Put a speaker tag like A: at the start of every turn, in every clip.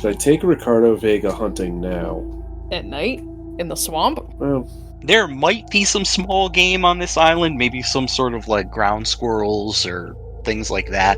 A: Should I take Ricardo Vega hunting now?
B: At night? In the swamp?
A: Well,
C: There might be some small game on this island, maybe some sort of like ground squirrels or things like that.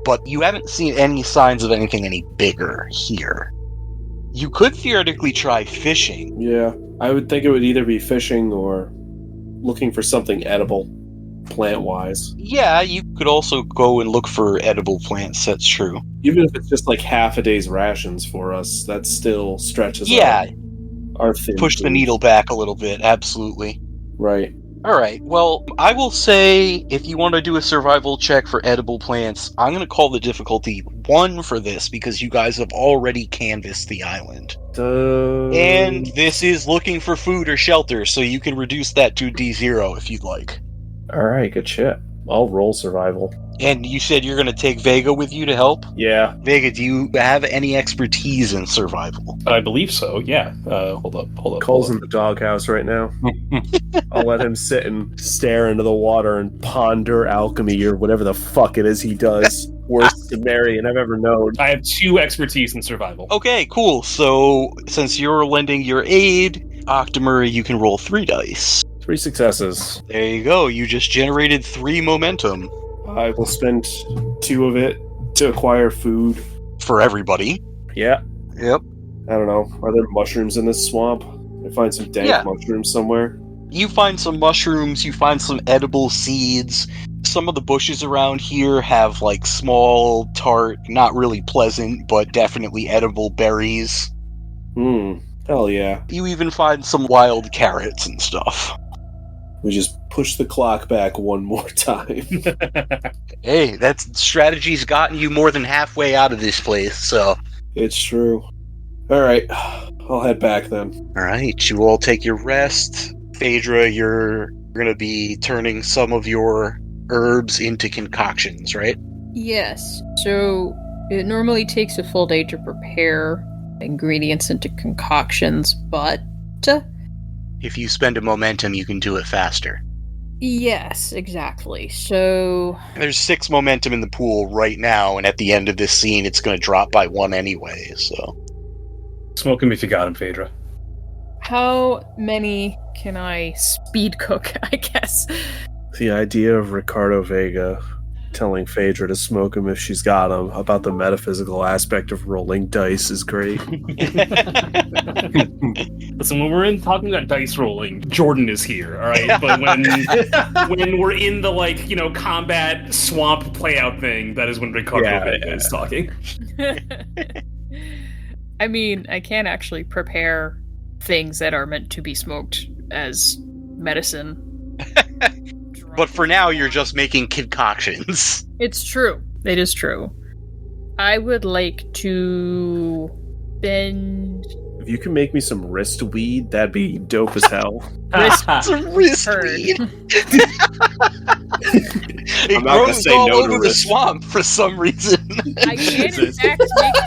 C: But you haven't seen any signs of anything any bigger here. You could theoretically try fishing.
A: yeah. I would think it would either be fishing or looking for something edible, plant-wise.
C: Yeah, you could also go and look for edible plants, that's true.
A: Even if it's just like half a day's rations for us, that still stretches our thin
C: push the
A: food.
C: needle back a little bit, absolutely.
A: Right.
C: Alright, well, I will say if you want to do a survival check for edible plants, I'm going to call the difficulty 1 for this because you guys have already canvassed the island. And this is looking for food or shelter, so you can reduce that to D0 if you'd like.
A: Alright, good shit. I'll roll survival.
C: And you said you're going to take Vega with you to help?
A: Yeah.
C: Vega, do you have any expertise in survival?
D: I believe so, yeah. Hold up.
A: Cole's in the doghouse right now. I'll let him sit and stare into the water and ponder alchemy or whatever the fuck it is he does. Worst Sumerian I've ever known.
D: I have 2 expertise in survival.
C: Okay, cool. So, since you're lending your aid, Octomurray, you can roll 3 dice.
A: 3 successes.
C: There you go. You just generated 3 momentum.
A: I will spend 2 of it to acquire food.
C: For everybody.
A: Yeah.
C: Yep.
A: I don't know. Are there mushrooms in this swamp? I find some dank mushrooms somewhere.
C: You find some mushrooms, you find some edible seeds. Some of the bushes around here have like small, tart, not really pleasant, but definitely edible berries.
A: Hell yeah.
C: You even find some wild carrots and stuff.
A: We just push the clock back one more time.
C: Hey, that strategy's gotten you more than halfway out of this place, so...
A: It's true. Alright, I'll head back then.
C: Alright, you all take your rest. Phaedra, you're gonna be turning some of your herbs into concoctions, right?
B: Yes. So it normally takes a full day to prepare ingredients into concoctions, but
C: If you spend a momentum, you can do it faster.
B: yes, exactly. So
C: There's 6 momentum in the pool right now, and at the end of this scene, it's going to drop by 1 anyway, so...
D: Smoke him if you got him, Phaedra.
B: how many can I speed cook, I guess?
A: The idea of Ricardo Vega telling Phaedra to smoke him if she's got him about the metaphysical aspect of rolling dice is great.
D: Listen, when we're talking about dice rolling, Jordan is here, all right? But when we're in the, like, you know, combat swamp playout thing, that is when Ricardo Vega is talking.
B: I mean, I can actually prepare things that are meant to be smoked as medicine.
C: But for now, you're just making concoctions.
B: It's true. It is true. I would like to bend...
A: If you can make me some wrist weed, that'd be dope as hell.
C: Some wrist weed. It
A: not gonna
C: grows
A: say
C: all
A: no to
C: over the
A: wrist.
C: swamp for some reason.
B: I can, in fact, make it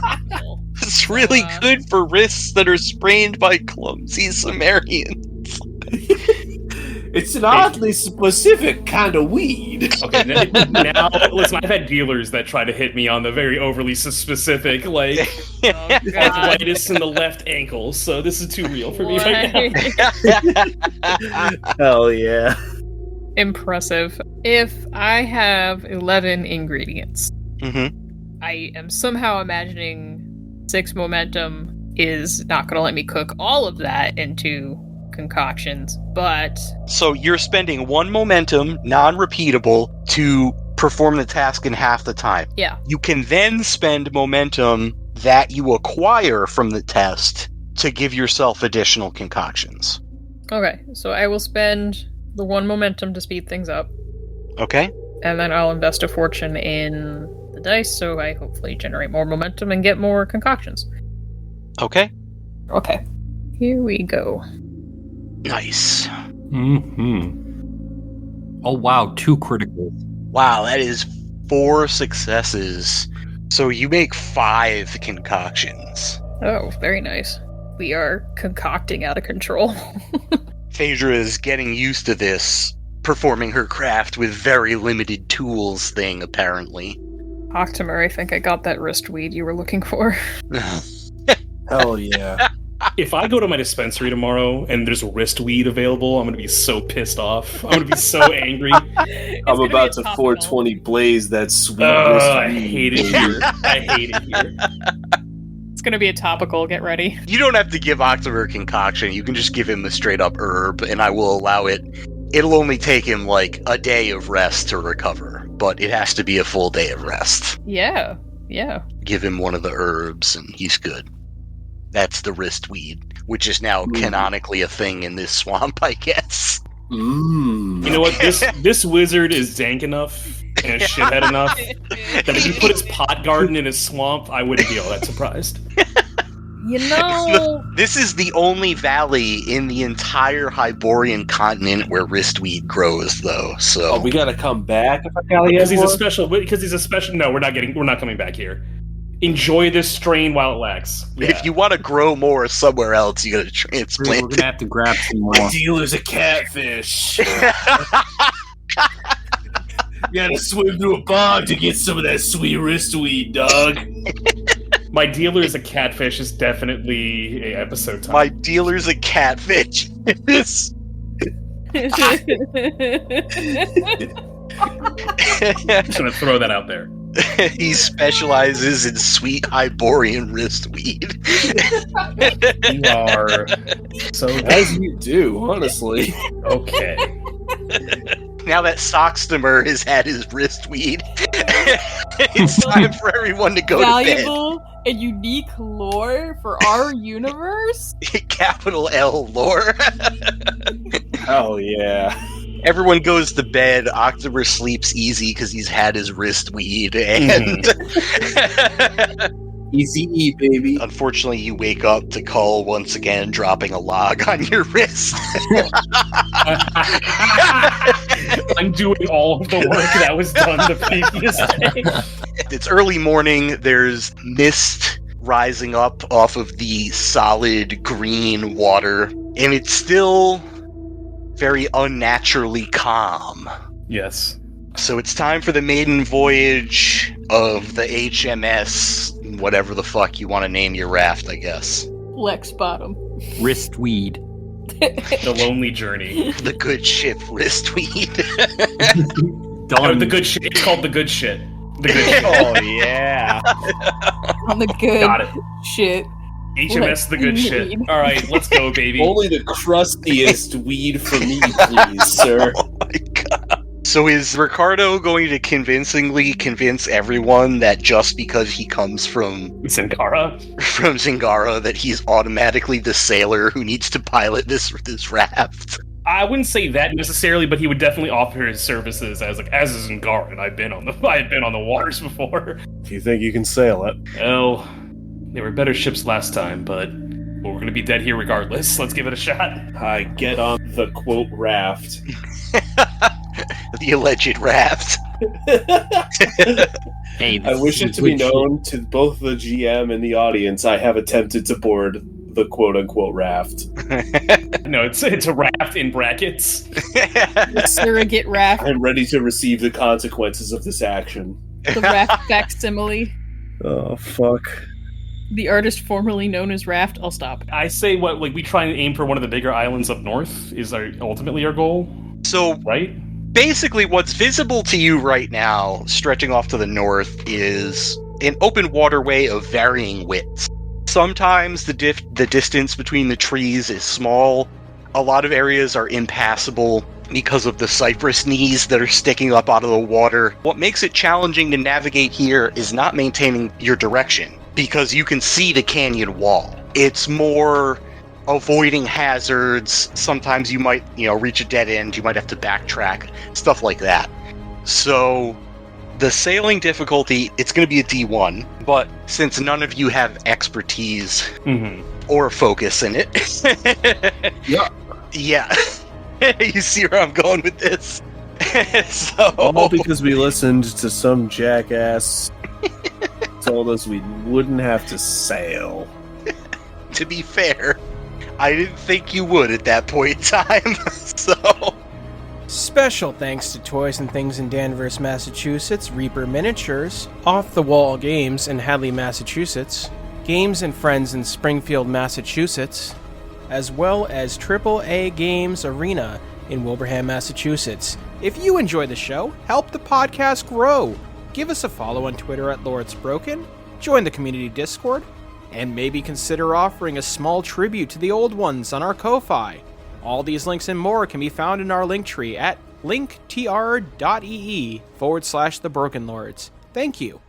B: tactical.
C: It's really good for wrists that are sprained by clumsy Sumerians.
A: It's an oddly specific kind of weed.
D: Okay, now, listen, I've had dealers that try to hit me on the very overly specific, like, arthritis in the left ankle, so this is too real for me right now.
A: Hell yeah.
B: Impressive. If I have 11 ingredients,
C: Mm-hmm.
B: I am somehow imagining 6 momentum is not going to let me cook all of that into concoctions, but...
C: So you're spending 1 momentum, non-repeatable, to perform the task in half the time.
B: Yeah.
C: You can then spend momentum that you acquire from the test to give yourself additional concoctions.
B: Okay, so I will spend the 1 momentum to speed things up,
C: Okay?
B: and then I'll invest a fortune in the dice, so I hopefully generate more momentum and get more concoctions.
C: Okay.
B: Okay. Here we go.
C: Nice.
E: Oh wow, 2 critical.
C: Wow, that is 4 successes. So you make 5 concoctions.
B: Oh, very nice. We are concocting out of control.
C: Phaedra is getting used to this, performing her craft with very limited tools thing, apparently.
B: Octomer, I think I got that wrist weed you were looking for.
A: Hell yeah.
D: If I go to my dispensary tomorrow and there's wristweed available, I'm going to be so pissed off. I'm going to be so angry.
A: I'm about to 420 blaze that sweet
D: I hate it here. I hate it here.
B: It's going to be a topical. Get ready.
C: You don't have to give October concoction. You can just give him a straight up herb, and I will allow it. It'll only take him like a day of rest to recover, but it has to be a full day of rest.
B: Yeah.
C: Give him one of the herbs, and he's good. That's the wristweed, which is now canonically a thing in this swamp, I guess.
A: Mm.
D: You know what? This wizard is dank enough and a shithead enough that if he put his pot garden in his swamp, I wouldn't be all that surprised.
B: You know...
C: This is the only valley in the entire Hyborian continent where wristweed grows, though. So
A: we gotta come back if
D: because he's a special. No, we're not coming back here. Enjoy this strain while it lasts. Yeah.
C: If you want to grow more somewhere else, you gotta transplant.
E: We're gonna have to grab some more.
A: My dealer's a catfish. You gotta swim through a bog to get some of that sweet wristweed, dog.
D: My dealer is a catfish is definitely a episode time.
C: My dealer's a catfish.
D: I'm just gonna throw that out there.
C: He specializes in sweet Hyborian wristweed.
D: You are so
A: as you do, honestly.
D: Okay.
C: Now that Sockstomer has had his wristweed, it's time for everyone to go
B: Valuable and unique lore for our universe?
C: to bed. Capital L lore.
A: Hell yeah.
C: Everyone goes to bed. October sleeps easy because he's had his wristweed, and
A: Easy E, baby.
C: unfortunately, you wake up to Cull once again dropping a log on your wrist.
D: I'm doing all of the work that was done the previous day.
C: It's early morning. There's mist rising up off of the solid green water, and it's still very unnaturally calm.
D: Yes.
C: So it's time for the maiden voyage of the HMS, whatever the fuck you want to name your raft, I guess.
B: Lex Bottom.
E: Wristweed.
D: The lonely journey.
C: The good ship wristweed.
D: The good shit. It's called the good shit. The good shit.
A: Oh yeah.
B: On the good
D: Got it.
B: shit.
D: HMS the good shit. All right, let's go, baby.
A: Only the crustiest weed for me, please, sir.
C: Oh my god. So is Ricardo going to convincingly convince everyone that just because he comes from
D: Zingara
C: that he's automatically the sailor who needs to pilot this raft?
D: I wouldn't say that necessarily, but he would definitely offer his services as a Zingara. I had been on the waters before.
A: Do you think you can sail it?
D: Well, they were better ships last time, but we're going to be dead here regardless. Let's give it a shot.
A: I get on the quote raft.
C: The alleged raft.
E: Hey,
A: I wish it to be known to both the GM and the audience I have attempted to board the quote-unquote raft.
D: No, it's a raft in brackets.
B: Surrogate raft.
A: I'm ready to receive the consequences of this action.
B: The raft facsimile.
A: Oh, fuck.
B: The artist formerly known as Raft. I'll stop.
D: I say we try and aim for one of the bigger islands up north is ultimately our goal.
C: So
D: right?
C: Basically, what's visible to you right now, stretching off to the north, is an open waterway of varying widths. Sometimes the distance between the trees is small. A lot of areas are impassable because of the cypress knees that are sticking up out of the water. What makes it challenging to navigate here is not maintaining your direction, because you can see the canyon wall. It's more avoiding hazards. Sometimes you might, reach a dead end. You might have to backtrack, stuff like that. So the sailing difficulty, it's going to be a D1, but since none of you have expertise or focus in it, yeah, you see where I'm going with this. So
A: all because we listened to some jackass told us we wouldn't have to sail.
C: To be fair, I didn't think you would at that point in time, so...
F: Special thanks to Toys and Things in Danvers, Massachusetts, Reaper Miniatures, Off the Wall Games in Hadley, Massachusetts, Games and Friends in Springfield, Massachusetts, as well as AAA Games Arena in Wilbraham, Massachusetts. If you enjoy the show, help the podcast grow. Give us a follow on Twitter at LordsBroken, join the community Discord, and maybe consider offering a small tribute to the old ones on our Ko-Fi. All these links and more can be found in our Linktree at linktr.ee/thebrokenlords. Thank you.